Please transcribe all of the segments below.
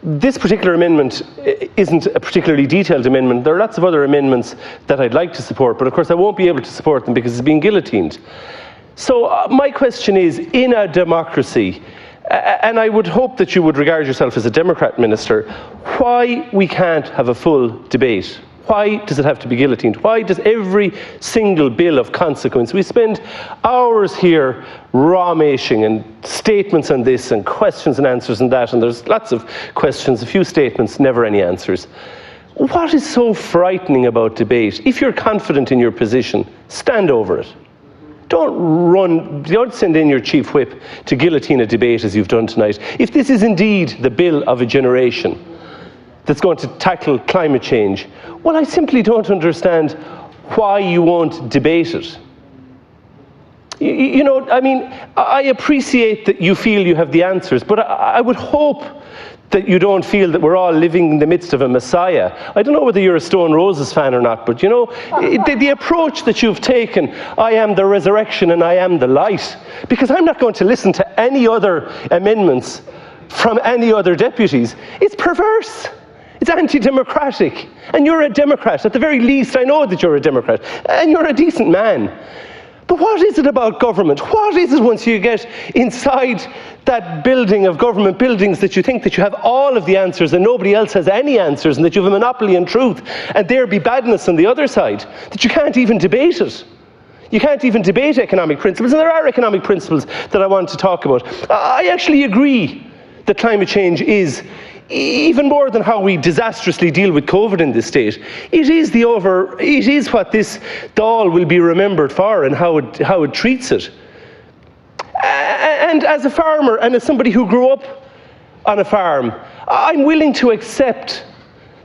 This particular amendment isn't a particularly detailed amendment. There are lots of other amendments that I'd like to support, but of course I won't be able to support them because it's being guillotined. So my question is, in a democracy, and I would hope that you would regard yourself as a Democrat minister, why we can't have a full debate? Why does it have to be guillotined? Why does every single bill of consequence, we spend hours here raw-mashing and statements on this and questions and answers and that, and there's lots of questions, a few statements, never any answers. What is so frightening about debate? If you're confident in your position, stand over it. Don't send in your chief whip to guillotine a debate as you've done tonight. If this is indeed the bill of a generation that's going to tackle climate change, well, I simply don't understand why you won't debate it. You know, I mean, I appreciate that you feel you have the answers, but I would hope that you don't feel that we're all living in the midst of a messiah. I don't know whether you're a Stone Roses fan or not, but you know, the approach that you've taken, I am the resurrection and I am the light, because I'm not going to listen to any other amendments from any other deputies. It's perverse. It's anti-democratic. And you're a Democrat. At the very least, I know that you're a Democrat. And you're a decent man. But what is it about government? What is it once you get inside that building of government buildings that you think that you have all of the answers and nobody else has any answers and that you have a monopoly in truth and there be badness on the other side, that you can't even debate it? You can't even debate economic principles, and there are economic principles that I want to talk about. I actually agree that climate change is, even more than how we disastrously deal with COVID in this state, it is what this Dáil will be remembered for and how it treats it. And as a farmer and as somebody who grew up on a farm, I'm willing to accept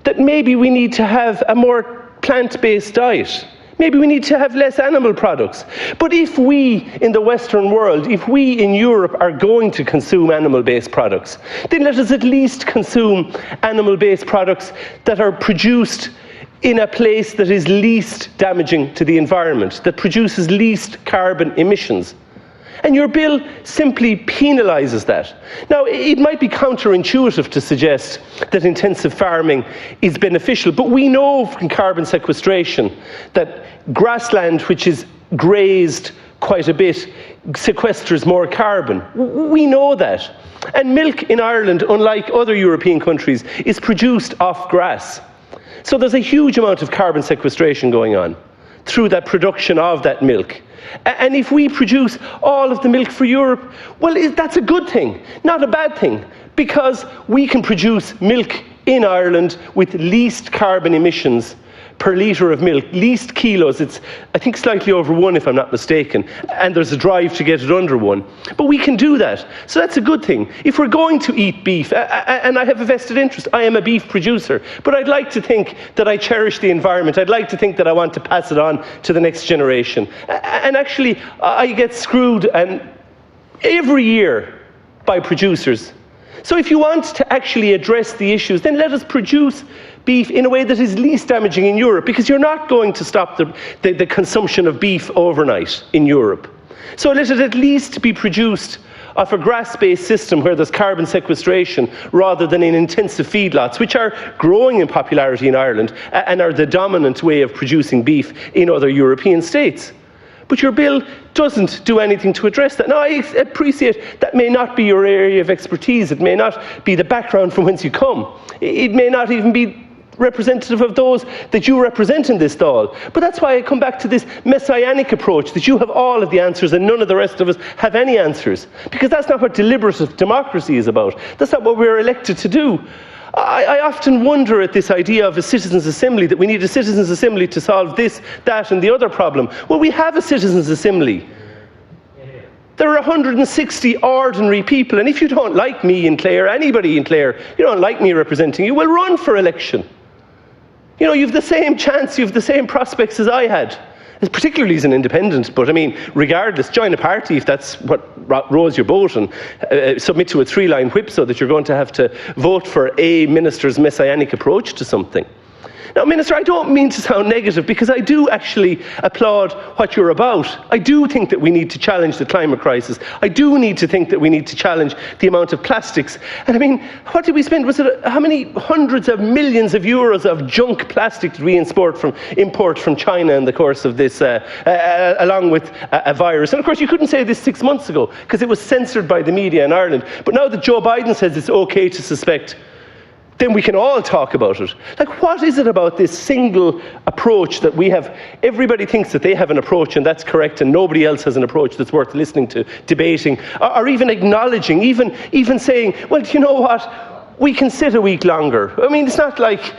that maybe we need to have a more plant-based diet. Maybe we need to have less animal products. But if we in the Western world, if we in Europe are going to consume animal-based products, then let us at least consume animal-based products that are produced in a place that is least damaging to the environment, that produces least carbon emissions. And your bill simply penalises that. Now, it might be counterintuitive to suggest that intensive farming is beneficial, but we know from carbon sequestration that grassland, which is grazed quite a bit, sequesters more carbon. We know that. And milk in Ireland, unlike other European countries, is produced off grass. So there's a huge amount of carbon sequestration going on through that production of that milk. And if we produce all of the milk for Europe, well, that's a good thing, not a bad thing, because we can produce milk in Ireland with least carbon emissions per litre of milk, least kilos. It's, I think, slightly over 1 if I'm not mistaken, and there's a drive to get it under 1. But we can do that, so that's a good thing. If we're going to eat beef, and I have a vested interest, I am a beef producer, but I'd like to think that I cherish the environment. I'd like to think that I want to pass it on to the next generation. And actually, I get screwed and every year by producers. So if you want to actually address the issues, then let us produce beef in a way that is least damaging in Europe, because you're not going to stop the consumption of beef overnight in Europe. So let it at least be produced off a grass-based system where there's carbon sequestration rather than in intensive feedlots, which are growing in popularity in Ireland and are the dominant way of producing beef in other European states. But your bill doesn't do anything to address that. Now, I appreciate that may not be your area of expertise. It may not be the background from whence you come. It may not even be representative of those that you represent in this Dáil. But that's why I come back to this messianic approach, that you have all of the answers and none of the rest of us have any answers. Because that's not what deliberative democracy is about. That's not what we're elected to do. I often wonder at this idea of a citizens' assembly, that we need a citizens' assembly to solve this, that and the other problem. Well, we have a citizens' assembly. There are 160 ordinary people, and if you don't like me in Clare, anybody in Clare, you don't like me representing you, well, run for election. You know, you have the same chance, you have the same prospects as I had, particularly as an independent. But I mean, regardless, join a party if that's what rows your boat, and submit to a 3-line whip so that you're going to have to vote for a minister's messianic approach to something. Now, Minister, I don't mean to sound negative, because I do actually applaud what you're about. I do think that we need to challenge the climate crisis. I do need to think that we need to challenge the amount of plastics. And I mean, what did we spend? Was it how many hundreds of millions of euros of junk plastic did we import from China in the course of this, along with a virus? And of course, you couldn't say this 6 months ago, because it was censored by the media in Ireland. But now that Joe Biden says it's okay to suspect, then we can all talk about it. Like, what is it about this single approach that we have? Everybody thinks that they have an approach and that's correct, and nobody else has an approach that's worth listening to, debating, or even acknowledging, even saying, well, you know what, we can sit a week longer. I mean, it's not like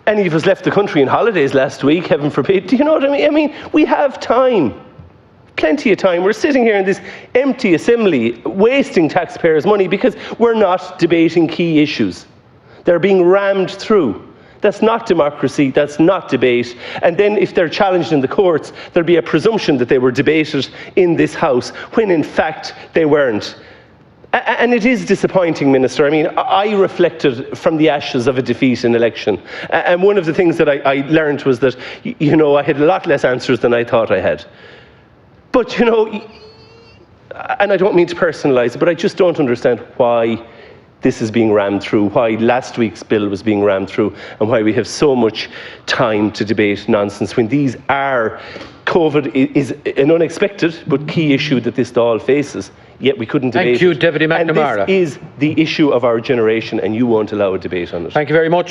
any of us left the country on holidays last week, heaven forbid. Do you know what I mean? I mean, we have time. Plenty of time. We're sitting here in this empty assembly, wasting taxpayers' money because we're not debating key issues. They're being rammed through. That's not democracy, that's not debate. And then if they're challenged in the courts, there'll be a presumption that they were debated in this House, when in fact they weren't. And it is disappointing, Minister. I mean, I reflected from the ashes of a defeat in election. And one of the things that I learned was that, you know, I had a lot less answers than I thought I had. But, you know, and I don't mean to personalise it, but I just don't understand why this is being rammed through, why last week's bill was being rammed through, and why we have so much time to debate nonsense when these are, COVID is an unexpected but key issue that this Dáil faces, yet we couldn't debate. Thank you, Deputy McNamara. And this is the issue of our generation, and you won't allow a debate on it. Thank you very much.